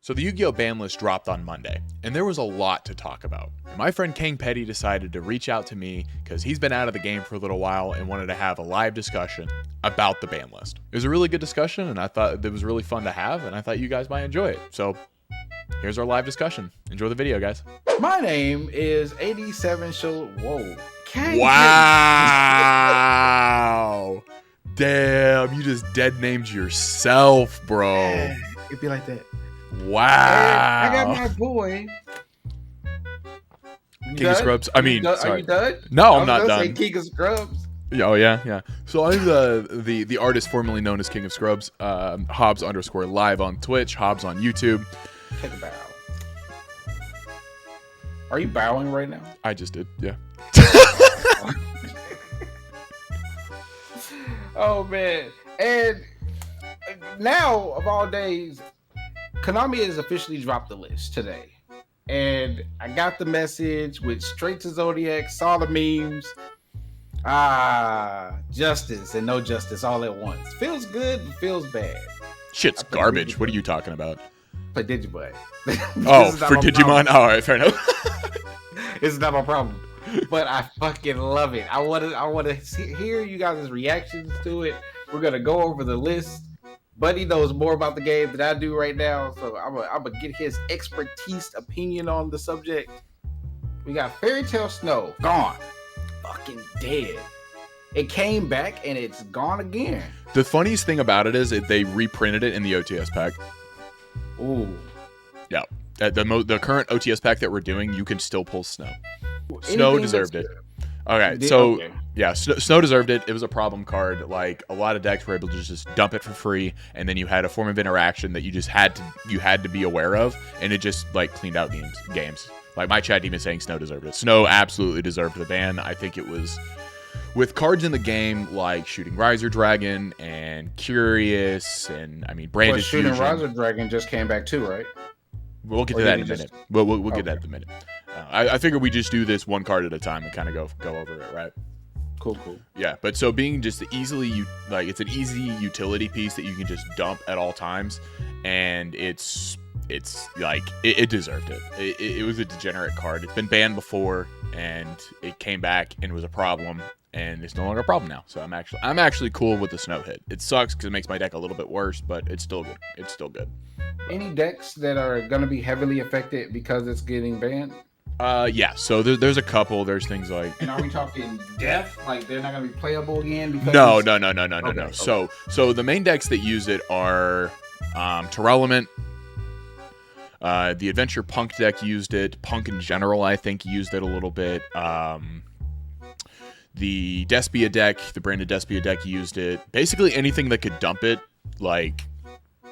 So the Yu-Gi-Oh! Banlist dropped on Monday, and there was a lot to talk about. And my friend Kang Petty decided to reach out to me because he's been out of the game for a little while and wanted to have a live discussion about the Banlist. It was a really good discussion, and I thought it was really fun to have, and I thought you guys might enjoy it. So here's our live discussion. Enjoy the video, guys. My name is 87 Show. Whoa. Kang Wow. Damn, you just dead named yourself, bro. It'd be like that. Wow. And I got my boy. King of Scrubs. I mean, are sorry. you done? No, I'm not done. Say King of Scrubs. Oh yeah. So I'm the artist formerly known as King of Scrubs. Hobbs _ live on Twitch. Hobbs on YouTube. Take a bow. Are you bowing right now? I just did. Yeah. Oh man! And now of all days, Konami has officially dropped the list today, and I got the message, went straight to Zodiac, saw the memes. Justice and no justice all at once. Feels good, but feels bad. Shit's garbage. What are you talking about? Play Digimon. Oh, for Digimon? All right, fair enough. It's not my problem, but I fucking love it. I want to hear you guys' reactions to it. We're gonna go over the list. Buddy knows more about the game than I do right now, so I'm gonna get his expertise opinion on the subject. We got Fairy Tail Snow gone, fucking dead. It came back and it's gone again. The funniest thing about it is they reprinted it in the OTS pack. Ooh. Yeah. The current OTS pack that we're doing, you can still pull Snow. Snow deserved it. Okay, so yeah, Snow deserved it. It was a problem card. Like a lot of decks were able to just dump it for free, and then you had a form of interaction that you just had to be aware of, and it just like cleaned out games. Like my chat even saying Snow deserved it. Snow absolutely deserved the ban. I think it was with cards in the game like Shooting Riser Dragon and Curious, and I mean Branded Shooting Fusion. Riser Dragon just came back too, right? We'll get to that in a minute. We'll get that in a minute. I figure we just do this one card at a time and kind of go over it, right? Cool. Yeah, but so being just it's an easy utility piece that you can just dump at all times, and it's like it deserved it. It was a degenerate card. It's been banned before, and it came back and was a problem, and it's no longer a problem now. So I'm actually cool with the Snow hit. It sucks because it makes my deck a little bit worse, but it's still good. It's still good. Any decks that are going to be heavily affected because it's getting banned? Yeah. So there's a couple. There's things like. And are we talking death? Like they're not going to be playable again? Because No. Okay. So the main decks that use it are Tearlament. The Adventure Punk deck used it. Punk in general, I think, used it a little bit. The Despia deck, the branded Despia deck used it. Basically anything that could dump it, like,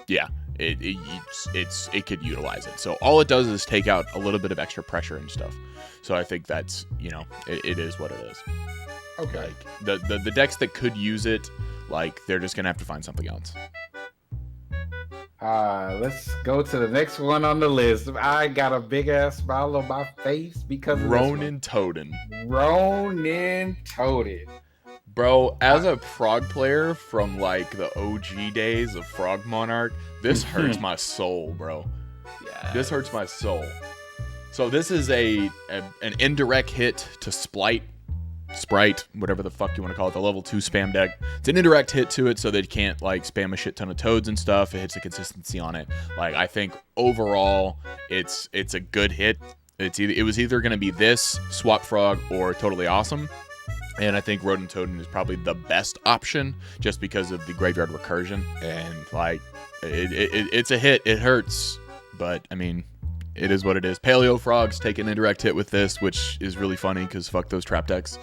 yeah. It could utilize it. So all it does is take out a little bit of extra pressure and stuff. So I think that's, it is what it is. Okay. Like the decks that could use it, like they're just gonna have to find something else. Let's go to the next one on the list. I got a big ass smile on my face because of Ronin Totem. Ronin Totem. Bro, as a Frog player from like the OG days of Frog Monarch, this hurts my soul, bro. Yeah. This hurts my soul. So this is an indirect hit to Sprite, whatever the fuck you want to call it, the level 2 spam deck. It's an indirect hit to it so they can't like spam a shit ton of toads and stuff. It hits the consistency on it. Like I think overall it's a good hit. It was either going to be this, Swap Frog, or Totally Awesome. And I think Rodent Totem is probably the best option just because of the graveyard recursion. And like, it's a hit. It hurts. But I mean, it is what it is. Paleo Frogs take an indirect hit with this, which is really funny because fuck those trap decks.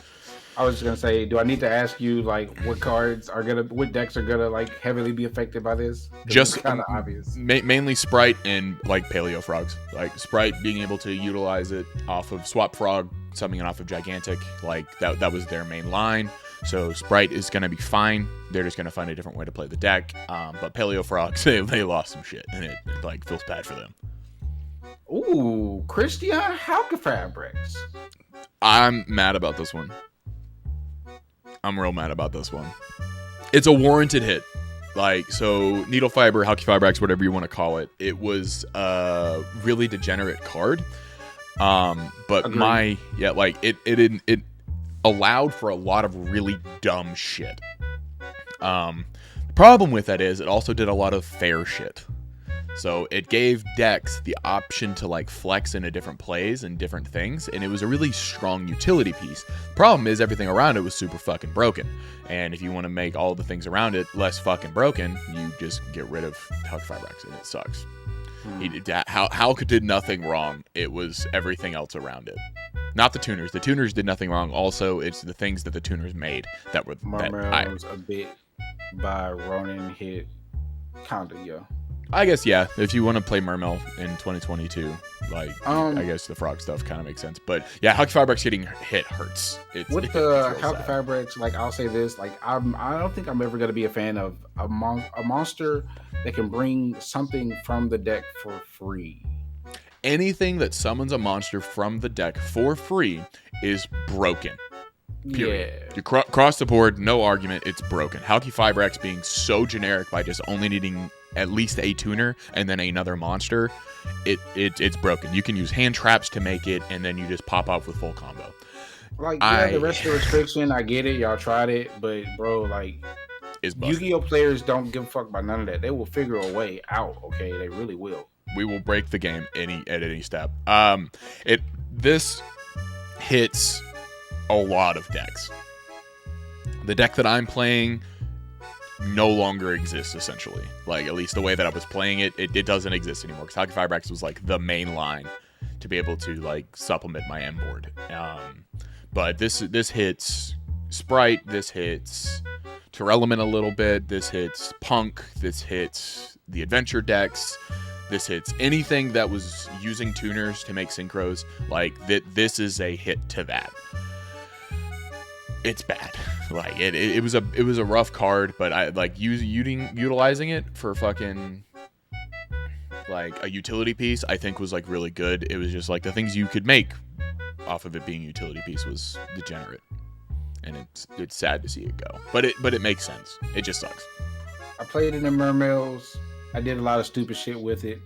I was just going to say, do I need to ask you like what decks are going to like heavily be affected by this? Just kind of obvious. Mainly Sprite and like Paleo Frogs. Like Sprite being able to utilize it off of Swap Frog, summoning it off of Gigantic, like that was their main line. So Sprite is going to be fine. They're just going to find a different way to play the deck. But Paleo Frogs, they lost some shit, and it like feels bad for them. Ooh, Christian Hauke Fabrics. I'm mad about this one. I'm real mad about this one. It's a warranted hit. Like, so Needle Fiber, Halky Fibrax, whatever you want to call it, it was a really degenerate card. But Agreed. it allowed for a lot of really dumb shit. The problem with that is it also did a lot of fair shit. So it gave decks the option to like flex into different plays and different things, and it was a really strong utility piece. The problem is everything around it was super fucking broken. And if you want to make all the things around it less fucking broken, you just get rid of Halky Fibrax, and it sucks. Halk did nothing wrong. It was everything else around it. Not the tuners. The tuners did nothing wrong. Also, it's the things that the tuners made that were Marmel's a bit by Ronin hit kinda, yeah. I guess, yeah. If you want to play Mermel in 2022, like, I guess the frog stuff kind of makes sense. But yeah, Halky Fibrax getting hit hurts. With the Halky Fibrax, like, I'll say this, like, I don't think I'm ever gonna be a fan of a monster that can bring something from the deck for free. Anything that summons a monster from the deck for free is broken. Period. Yeah. You cross the board, no argument, it's broken. Halky Fibrax being so generic by just only needing at least a tuner and then another monster, it's broken. You can use hand traps to make it, and then you just pop off with full combo. Like, the rest of the restriction, I get it, y'all tried it, but bro, like, Yu-Gi-Oh players don't give a fuck about none of that. They will figure a way out, okay? They really will. We will break the game at any step. This hits a lot of decks. The deck that I'm playing no longer exists, essentially. Like, at least the way that I was playing it, it doesn't exist anymore. Because Halky Fibrax was like the main line to be able to like supplement my M board. But this hits Sprite, this hits Terelement a little bit, this hits Punk, this hits the Adventure decks, this hits anything that was using tuners to make synchros. Like, this is a hit to that. It's bad. Like, it was a rough card, but I like utilizing it for fucking like a utility piece, I think was like really good. It was just like the things you could make off of it being a utility piece was degenerate. And it's sad to see it go. But it makes sense. It just sucks. I played it in Mermails. I did a lot of stupid shit with it.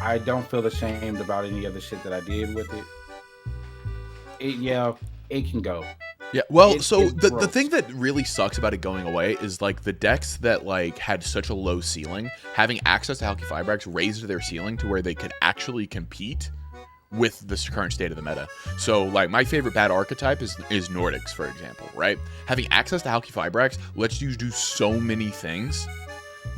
I don't feel ashamed about any other shit that I did with it. It can go. Yeah, well, the thing that really sucks about it going away is like the decks that like had such a low ceiling, having access to Halky Fibrax raised their ceiling to where they could actually compete with the current state of the meta. So like my favorite bad archetype is Nordics, for example, right? Having access to Halky Fibrax lets you do so many things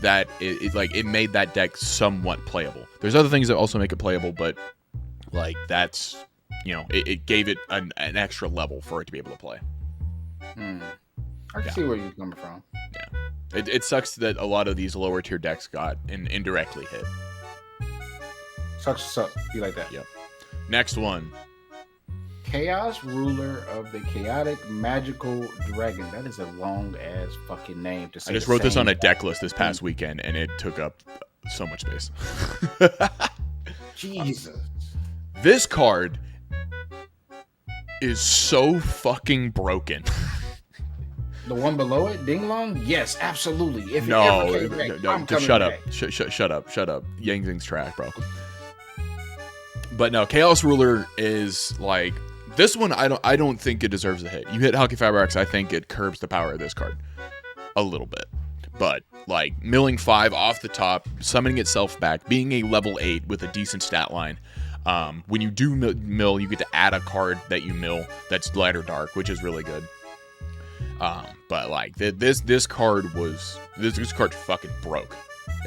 that it made that deck somewhat playable. There's other things that also make it playable, but like that's, you know, it gave it an extra level for it to be able to play. I can see where you're coming from. Yeah. It sucks that a lot of these lower tier decks got indirectly hit. Sucks. Be like that. Yep. Next one. Chaos Ruler of the Chaotic Magical Dragon. That is a long ass fucking name to say. I just wrote this on a deck list this past weekend, and it took up so much space. Jesus. This card is so fucking broken. The one below it, Ding Long? Yes, absolutely. If it no, ever came back, I'm coming shut back. up. Shut up. Yang Zing's trash, bro. But no, Chaos Ruler is like this one. I don't think it deserves a hit. You hit Halky Fibrax, I think it curbs the power of this card a little bit. But like milling 5 off the top, summoning itself back, being a level 8 with a decent stat line. When you do mill, you get to add a card that you mill that's light or dark, which is really good. But like this card fucking broke,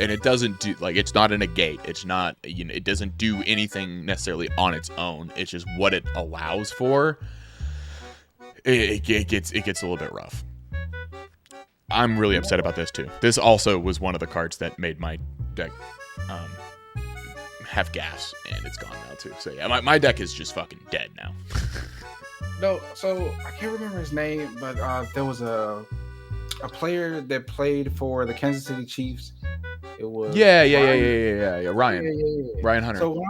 and it doesn't do like it's not a negate. It's not, you know, it doesn't do anything necessarily on its own. It's just what it allows for. It gets a little bit rough. I'm really upset about this too. This also was one of the cards that made my deck have gas, and it's gone now too. So yeah, my deck is just fucking dead now. No, so I can't remember his name, but there was a player that played for the Kansas City Chiefs. It was Ryan Hunter. So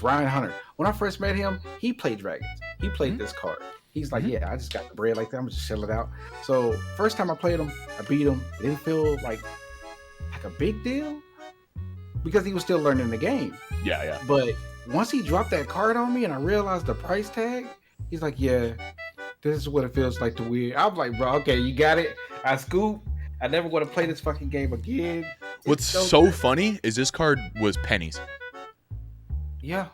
Ryan Hunter. When I first met him, he played Dragons. He played this card. He's like, yeah, I just got the bread like that. I'm just chill it out. So first time I played him, I beat him. It didn't feel like a big deal because he was still learning the game. Yeah. But once he dropped that card on me and I realized the price tag, he's like, yeah, this is what it feels like to win. I'm like, bro, okay, you got it. I scoop. I never want to play this fucking game again. What's so funny is this card was pennies. Yeah.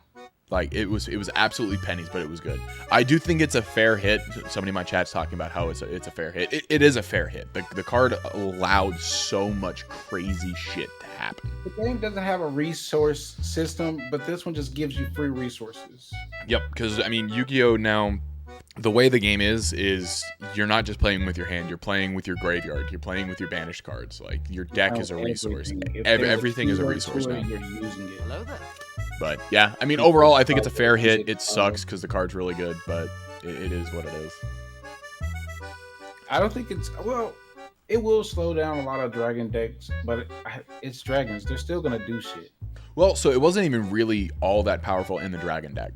Like it was absolutely pennies, but it was good. I do think it's a fair hit. Somebody in my chat's talking about how it's a fair hit. It is a fair hit. The card allowed so much crazy shit to happen. The game doesn't have a resource system, but this one just gives you free resources. Yep, because I mean Yu-Gi-Oh! Now, the way the game is you're not just playing with your hand, you're playing with your graveyard, you're playing with your banished cards. Like your deck is a resource. Everything is a resource now. You're using it. Hello there. But yeah, I mean overall I think it's a fair hit. It sucks because the card's really good, but it is what it is. I don't think it will slow down a lot of dragon decks, but it's dragons. They're still gonna do shit. Well, so it wasn't even really all that powerful in the dragon deck.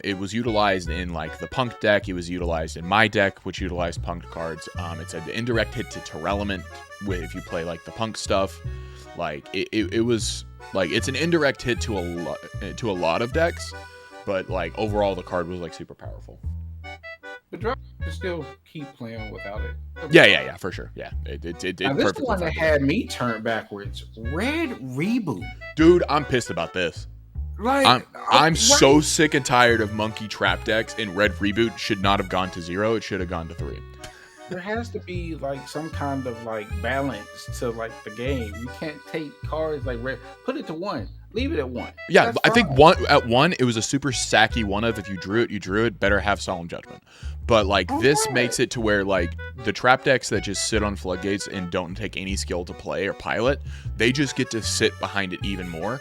It was utilized in like the punk deck. It was utilized in my deck, which utilized punk cards. It's an indirect hit to Terelement if you play like the punk stuff. Like it was like it's an indirect hit to a lot of decks, but like overall the card was like super powerful. But dragons can still keep playing without it. Yeah, for sure. Yeah, it now, this one that had me turned backwards. Red Reboot. Dude, I'm pissed about this. Like I'm so sick and tired of monkey trap decks, and Red Reboot should not have gone to 0. It should have gone to 3. There has to be like some kind of like balance to like the game. You can't take cards like red, put it to 1, leave it at 1. Yeah, I think at 1 it was a super sacky one of if you drew it, you drew it. Better have Solemn Judgment. But like this makes it to where like the trap decks that just sit on floodgates and don't take any skill to play or pilot, they just get to sit behind it even more,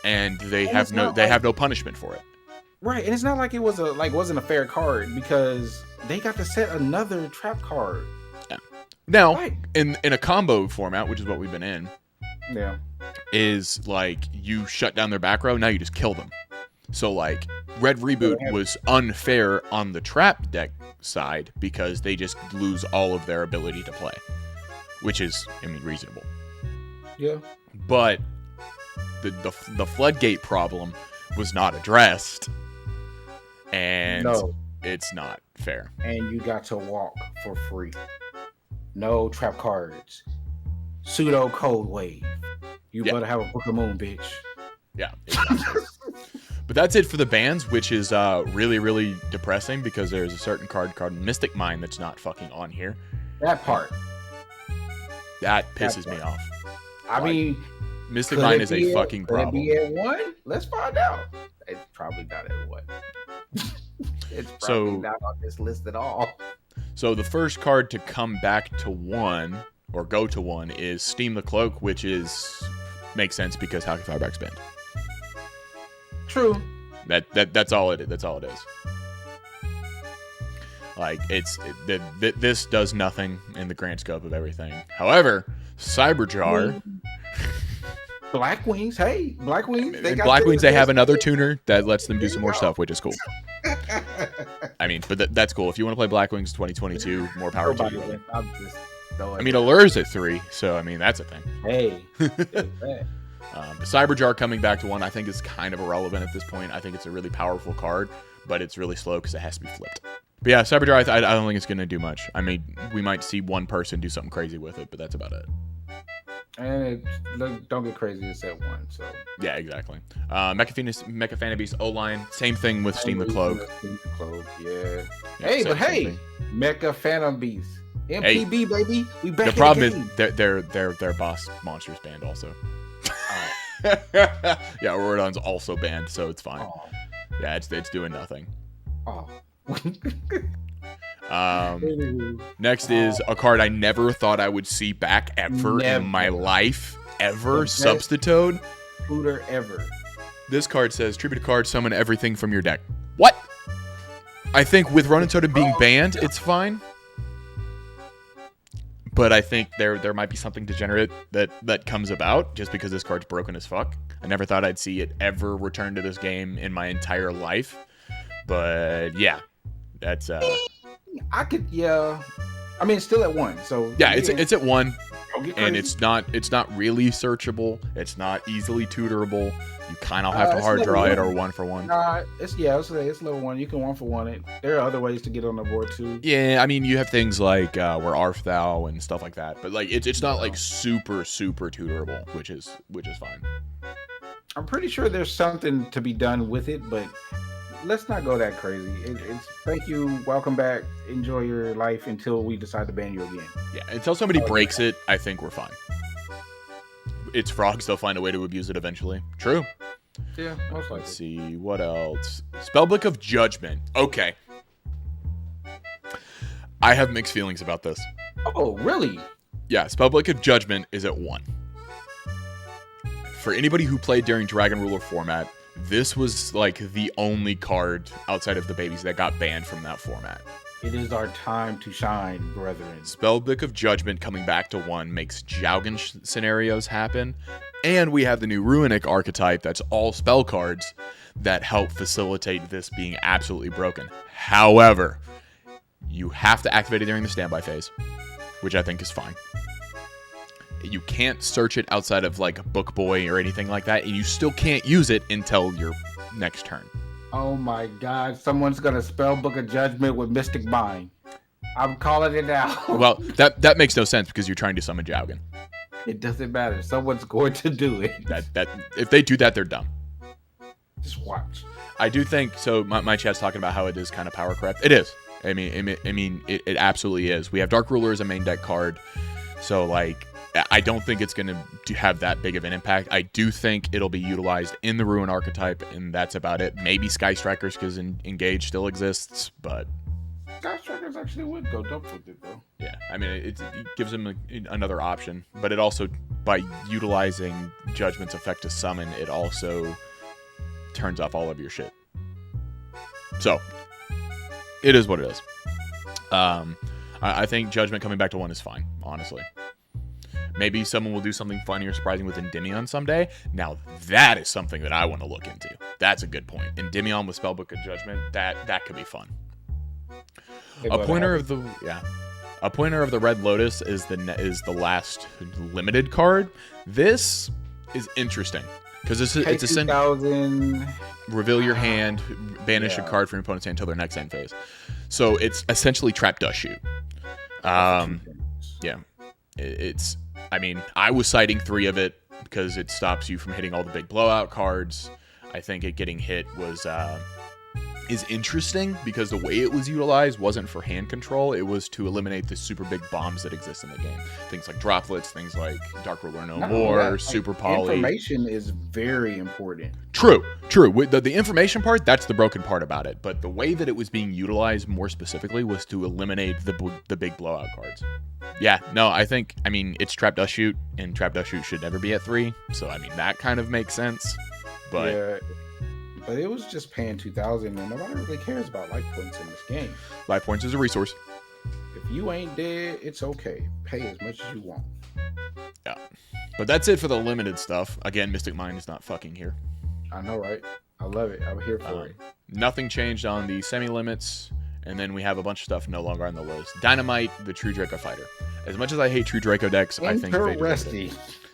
and they have no punishment for it. Right, and it's not like it was wasn't a fair card because they got to set another trap card. Yeah. Now, in a combo format, which is what we've been in, yeah, is like you shut down their back row, now you just kill them. So like Red Reboot was unfair on the trap deck side because they just lose all of their ability to play, which is, I mean, reasonable. Yeah. But the floodgate problem was not addressed, and it's not fair. And you got to walk for free. No trap cards. Pseudo code wave. You better have a Book of Moon, bitch. Yeah. Exactly. But that's it for the bans, which is really, really depressing because there's a certain card called Mystic Mine that's not fucking on here. That part. That pisses me off. I mean, Mystic Mine is a fucking problem. Could it be at 1? Let's find out. It's probably not at 1. It's probably not on this list at all. So the first card to come back to 1 or go to 1 is Steam the Cloak, which makes sense because how can Fireback's banned? True. That's all it is. That's all it is. Like this does nothing in the grand scope of everything. However, Cyberjar, Black Wings, hey, Black Wings. They have another tuner that lets them do some more stuff, which is cool. I mean, but that's cool. If you want to play Black Wings 2022, more power to you. I mean, Allure's at 3, so I mean that's a thing. Hey. The Cyberjar coming back to 1, I think is kind of irrelevant at this point. I think it's a really powerful card, but it's really slow because it has to be flipped. But yeah, Cyberjar, I don't think it's going to do much. I mean, we might see one person do something crazy with it, but that's about it. And don't get crazy, it's at 1, so. Yeah, exactly. Mecha Beast O-Line, same thing with Steam the Cloak. Steam the Cloak, yeah. Hey, but hey, Mecha Phantom Beast. MPB, hey, baby. We back. The problem is their boss monster's banned also. Yeah, Aurodon's also banned, so it's fine. Oh. Yeah, it's doing nothing. Oh. Next is a card I never thought I would see back ever in my life. Ever. Substitute. Booter ever. This card says, tribute a card, summon everything from your deck. What? I think with Ronin Totem being banned, it's fine. But I think there might be something degenerate that comes about just because this card's broken as fuck. I never thought I'd see it ever return to this game in my entire life. But yeah, That's I could, yeah. I mean, it's still at 1. So yeah, it's at 1, don't get and crazy. it's not really searchable. It's not easily tutorable. You kind of have to It's hard level draw it 1. or 1 for 1. Nah, it's level 1. You can 1 for 1 it. There are other ways to get on the board too. Yeah, I mean, you have things like where Arf Thou and stuff like that, but like it's not like super tutorable, which is fine. I'm pretty sure there's something to be done with it, but let's not go that crazy. It's thank you, welcome back, enjoy your life until we decide to ban you again. Yeah, until somebody breaks it, I think we're fine. It's frogs; they'll find a way to abuse it eventually. True. Yeah, most likely. Let's see what else. Spellbook of Judgment. Okay. I have mixed feelings about this. Oh, really? Yeah, Spellbook of Judgment is at 1. For anybody who played during Dragon Ruler format, this was like the only card outside of the babies that got banned from that format. It is our time to shine, brethren. Spellbook of Judgment coming back to 1 makes Jowgen scenarios happen, and we have the new Runic archetype that's all spell cards that help facilitate this being absolutely broken. However, you have to activate it during the standby phase, which I think is fine. You can't search it outside of like Book Boy or anything like that, and you still can't use it until your next turn. Oh my God! Someone's gonna spell Book of Judgment with Mystic Mind. I'm calling it now. Well, that makes no sense because you're trying to summon Jowgen. It doesn't matter. Someone's going to do it. That if they do that, they're dumb. Just watch. I do think so. My chat's talking about how it is kind of power corrupt. It is. I mean, it absolutely is. We have Dark Ruler as a main deck card, so like. I don't think it's going to have that big of an impact. I do think it'll be utilized in the Ruin archetype, and that's about it. Maybe Sky Strikers, because Engage still exists, but... Sky Strikers actually would go dump with it, though. Yeah, I mean, it gives them another option, but it also, by utilizing Judgment's effect to summon, it also turns off all of your shit. So, it is what it is. I think Judgment coming back to 1 is fine, honestly. Maybe someone will do something funny or surprising with Endymion someday. Now, that is something that I want to look into. That's a good point. Endymion with Spellbook of Judgment, that could be fun. A pointer of the Red Lotus is the last limited card. This is interesting because it's a 2000. Reveal your hand, banish a card from your opponent's hand until their next end phase. So it's essentially Trap Dust Shoot. Yeah, it's. I mean, I was citing 3 of it because it stops you from hitting all the big blowout cards. I think it getting hit is interesting because the way it was utilized wasn't for hand control. It was to eliminate the super big bombs that exist in the game. Things like droplets, things like Dark Ruler No More, Super Poly. Information is very important. True. The information part, that's the broken part about it. But the way that it was being utilized more specifically was to eliminate the big blowout cards. Yeah, no, I mean, it's Trap Dust Shoot, and Trap Dust Shoot should never be at 3. So, I mean, that kind of makes sense. But yeah, but it was just paying 2,000, and nobody really cares about life points in this game. Life points is a resource. If you ain't dead, it's okay. Pay as much as you want. Yeah. But that's it for the limited stuff. Again, Mystic Mind is not fucking here. I know, right? I love it. I'm here for it. Nothing changed on the semi-limits, and then we have a bunch of stuff no longer on the list. Dynamite, the True Draco Fighter. As much as I hate True Draco decks, I think interesting.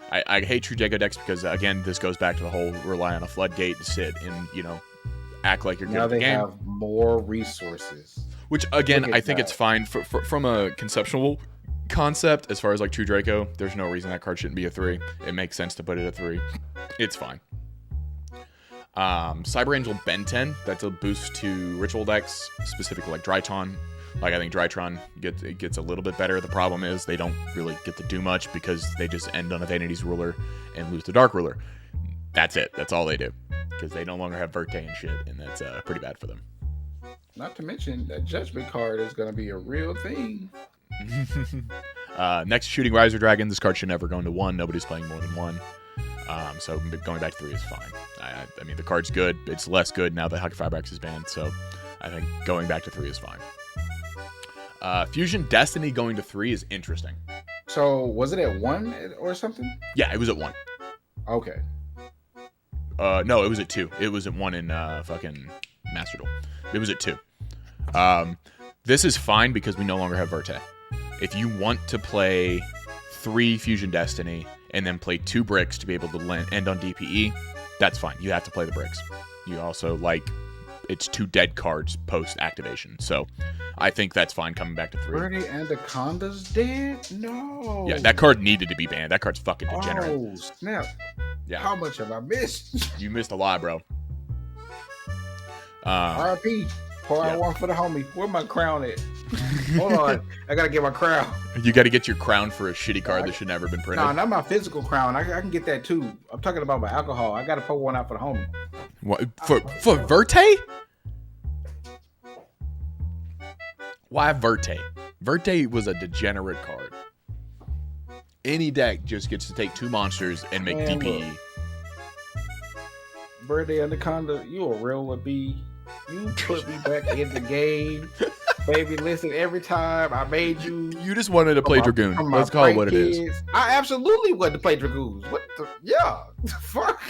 I hate True Draco decks because, again, this goes back to the whole rely on a floodgate to sit and, act like you're good at the game. Now they have more resources. Which, again, I think it's fine. From a conceptual concept, as far as, like, True Draco, there's no reason that card shouldn't be a 3. It makes sense to put it at 3. It's fine. Cyber Angel Ben 10, that's a boost to ritual decks, specifically like Drytron. Like, I think Drytron gets a little bit better. The problem is they don't really get to do much because they just end on a Vanity's Ruler and lose to Dark Ruler. That's it. That's all they do. Because they no longer have Verte and shit, and that's pretty bad for them. Not to mention, that Judgment card is going to be a real thing. Next, Shooting Riser Dragon. This card should never go into 1. Nobody's playing more than 1. So going back to 3 is fine. I mean, the card's good. It's less good now that Hockey Firebrax is banned, so I think going back to 3 is fine. Fusion Destiny going to 3 is interesting. So, was it at 1 or something? Yeah, it was at 1. Okay. No, it was at 2. It was at 1 in fucking Master Duel. It was at 2. This is fine because we no longer have Verte. If you want to play 3 Fusion Destiny and then play 2 bricks to be able to end on DPE, that's fine. You have to play the bricks. You also, it's 2 dead cards post-activation. So I think that's fine coming back to 3. Birdie Anaconda's dead? No. Yeah, that card needed to be banned. That card's fucking degenerate. Oh, snap. Yeah. How much have I missed? You missed a lot, bro. RIP. Pour out one for the homie. Where my crown at? Hold on. I gotta get my crown. You gotta get your crown for a shitty card that should never been printed. No, not my physical crown. I can get that too. I'm talking about my alcohol. I gotta pour one out for the homie. What? For Verte? Why Verte? Verte was a degenerate card. Any deck just gets to take 2 monsters and make DPE. Birdie Anaconda, you a real one, B. You put me back in the game. Baby, listen, every time I made you... You just wanted to play Dragoon. Let's call it what it is. I absolutely wanted to play Dragoons. What the... Yeah. Fuck.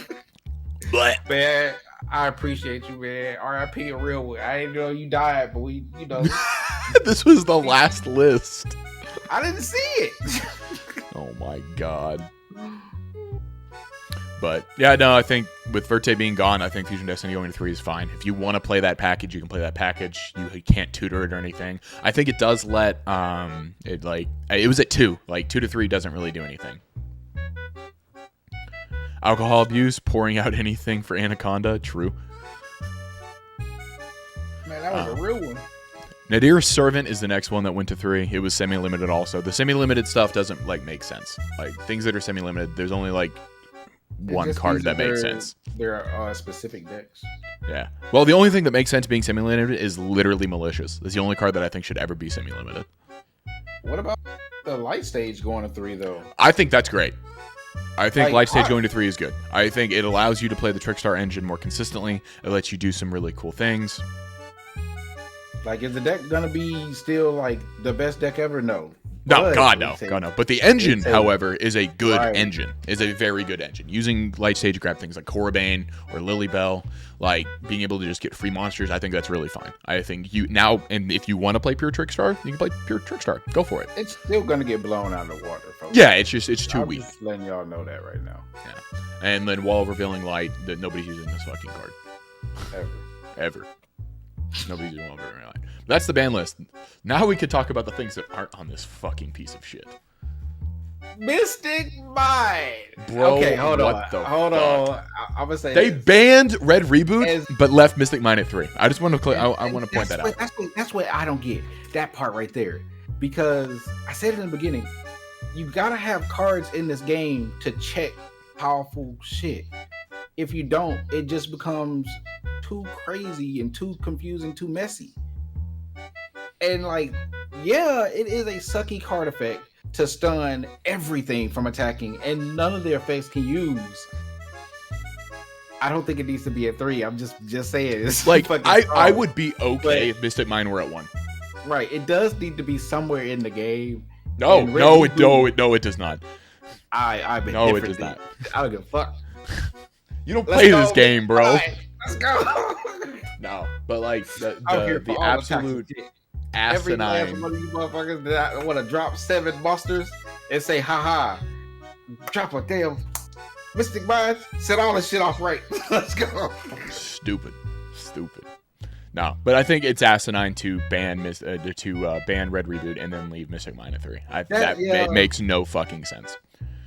But Man, I appreciate you, man. RIP a real one. I didn't know you died, but we, this was the last list. I didn't see it. Oh my god. But yeah, no, I think with Verte being gone, I think Fusion Destiny going to 3 is fine. If you want to play that package, you can play that package. You can't tutor it or anything. I think it does let it was at 2. 2 to 3 doesn't really do anything. Alcohol abuse, pouring out anything for Anaconda, true. Man, that was a real one. Nadir's Servant is the next one that went to 3. It was semi-limited also. The semi-limited stuff doesn't make sense. Things that are semi-limited, there's only one card that makes sense. There are specific decks. Yeah. Well, the only thing that makes sense being semi-limited is literally Malicious. It's the only card that I think should ever be semi-limited. What about the light stage going to 3 though? I think that's great. I think light stage going to 3 is good. I think it allows you to play the Trickstar engine more consistently. It lets you do some really cool things. Is the deck gonna be still the best deck ever? No. No, God no. But the engine, however, is a good engine. Is a very good engine. Using light stage to grab things like Korribane or Lilybell, being able to just get free monsters, I think that's really fine. I think and if you want to play pure Trickstar, you can play pure Trickstar. Go for it. It's still gonna get blown out of the water, folks. Yeah, it's too weak. Just letting y'all know that right now. Yeah. And then while revealing light, that nobody's using this fucking card. Ever. Nobody's using While Revealing Light. That's the ban list. Now we could talk about the things that aren't on this fucking piece of shit. Mystic Mind. Bro, okay, hold on. I'm gonna say they banned Red Reboot, but left Mystic Mind at 3. I just want to I want to point that out. That's what I don't get. That part right there, because I said it in the beginning. You gotta have cards in this game to check powerful shit. If you don't, it just becomes too crazy and too confusing, too messy. And it is a sucky card effect to stun everything from attacking, and none of the effects can use. I don't think it needs to be at 3. I'm just saying. It's I would be okay if Mystic Mind were at 1. Right. It does need to be somewhere in the game. No, it does not. It does not. I don't give a fuck. You don't play this game, bro. Right, let's go. No, but the absolute asinine. Every last one of you motherfuckers that want to drop 7 monsters and say, haha, drop a damn Mystic Mind, set all this shit off right. Let's go. Stupid. No, but I think it's asinine to ban Red Reboot and then leave Mystic Mind at 3. It makes no fucking sense.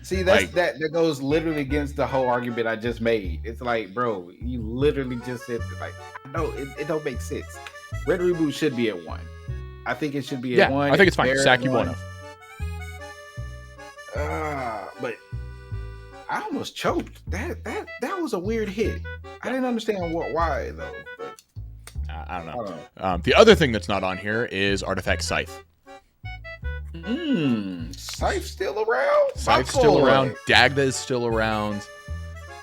See, that goes literally against the whole argument I just made. It's bro, you literally just said no, it don't make sense. Red Reboot should be at 1. I think it should be at 1. I think it's fine. Sack you 1 but I almost choked. That was a weird hit. I didn't understand why though. But I don't know. The other thing that's not on here is Artifact Scythe. Scythe's still around? Scythe's still around. Dagda is still around.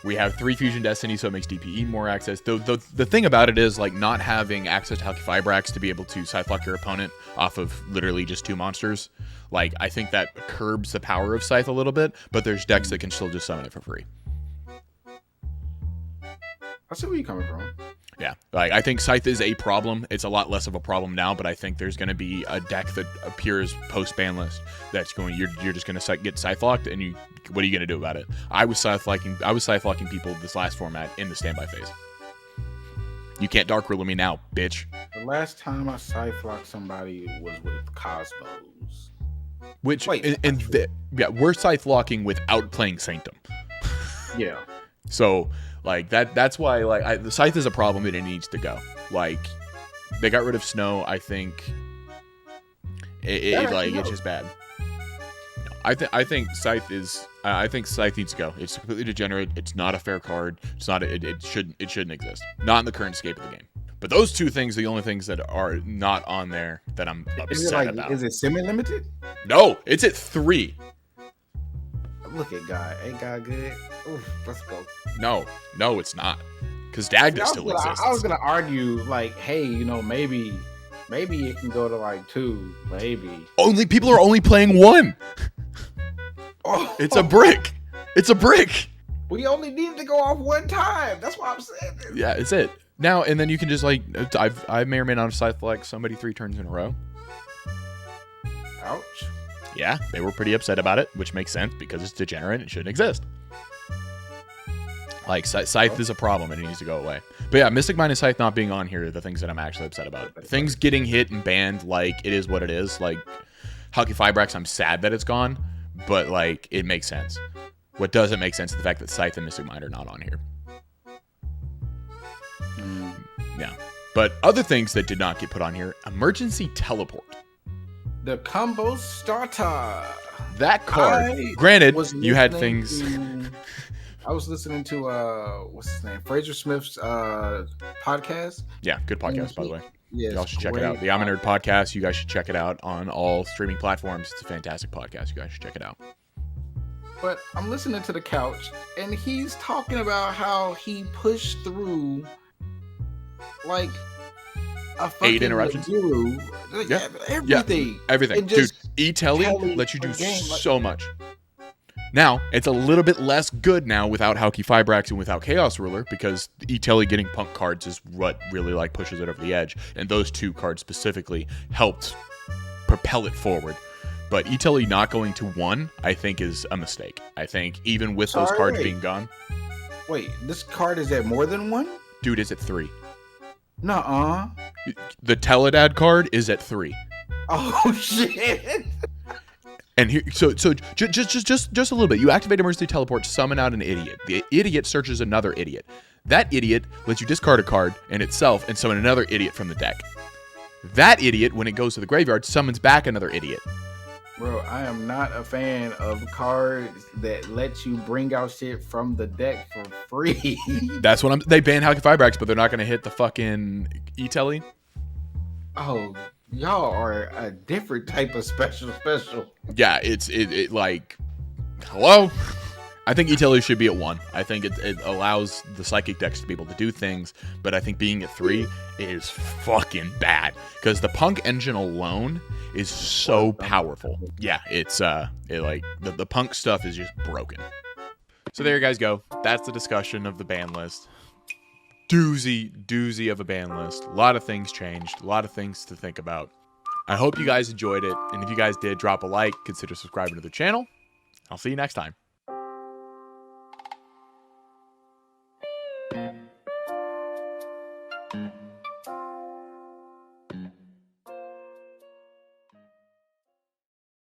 We have 3 Fusion Destiny, so it makes DPE more access. The thing about it is, not having access to Halqifibrax to be able to Scythe lock your opponent off of literally just 2 monsters. I think that curbs the power of Scythe a little bit, but there's decks that can still just summon it for free. I see where you're coming from. Yeah, like I think Scythe is a problem. It's a lot less of a problem now, but I think there's going to be a deck that appears post Banlist that's going. You're just going to get Scythe locked, and what are you going to do about it? I was Scythe locking people this last format in the standby phase. You can't Dark Ruler me now, bitch. The last time I Scythe locked somebody was with Cosmos. Which we're Scythe locking without playing Sanctum. Yeah. So like that's why like the Scythe is a problem and it needs to go. Like they got rid of Snow. I think it's just bad. No, I think Scythe is. I think Scythe needs to go. It's completely degenerate. It's not a fair card. It's not. It shouldn't exist. Not in the current scape of the game. But those two things are the only things that are not on there that I'm upset about. Is it semi-limited? No, it's at 3. Look at God. Ain't God good? Oof, let's go. No, it's not. Because Dagda still exists. I was gonna argue like, hey, maybe it can go to like 2, maybe. People are only playing 1. Oh, it's a brick. It's a brick. We only need to go off 1 time. That's what I'm saying. Yeah, it's it. Now and then you can just like I may or may not have Scythe like somebody 3 turns in a row. Ouch. Yeah, they were pretty upset about it, which makes sense because it's degenerate and it shouldn't exist. Like Scythe is a problem and it needs to go away. But yeah, Mystic Mine and Scythe not being on here are the things that I'm actually upset about. Things getting hit and banned, like it is what it is. Like Hulky Fibrax, I'm sad that it's gone, but like it makes sense. What doesn't make sense is the fact that Scythe and Mystic Mine are not on here. Yeah. But other things that did not get put on here, Emergency Teleport. The combo starter. That card, granted, you had things. I was listening to what's his name, Fraser Smith's podcast. Yeah, good podcast by the way. Yeah, y'all should check it out. The I'm a Nerd podcast. You guys should check it out on all streaming platforms. It's a fantastic podcast. You guys should check it out. But I'm listening to the couch, and he's talking about how he pushed through like a fucking 8 interruptions. Guru. Yeah, everything. Yeah. Everything. Dude, E-Telly lets you do so much. Now, it's a little bit less good now without Hulky Fibrax and without Chaos Ruler because E-Telly getting punk cards is what really like pushes it over the edge. And those 2 cards specifically helped propel it forward. But E-Telly not going to 1, I think, is a mistake. I think even with those cards being gone. Wait, this card is at more than 1? Dude, is at 3. Nuh-uh. The Teledad card is at 3. Oh, shit. And here, so just a little bit. You activate Emergency Teleport, summon out an idiot. The idiot searches another idiot. That idiot lets you discard a card in itself and summon another idiot from the deck. That idiot, when it goes to the graveyard, summons back another idiot. Bro, I am not a fan of cards that let you bring out shit from the deck for free. That's what they banned Hulky Fibrax, but they're not going to hit the fucking E-Telly. Oh, y'all are a different type of special. Yeah, it like, hello? I think E-Telly should be at 1. I think it allows the Psychic decks to be able to do things, but I think being at 3 is fucking bad because the Punk engine alone is so powerful. Yeah, it's the Punk stuff is just broken. So there you guys go. That's the discussion of the ban list. Doozy of a ban list. A lot of things changed. A lot of things to think about. I hope you guys enjoyed it, and if you guys did, drop a like, consider subscribing to the channel. I'll see you next time.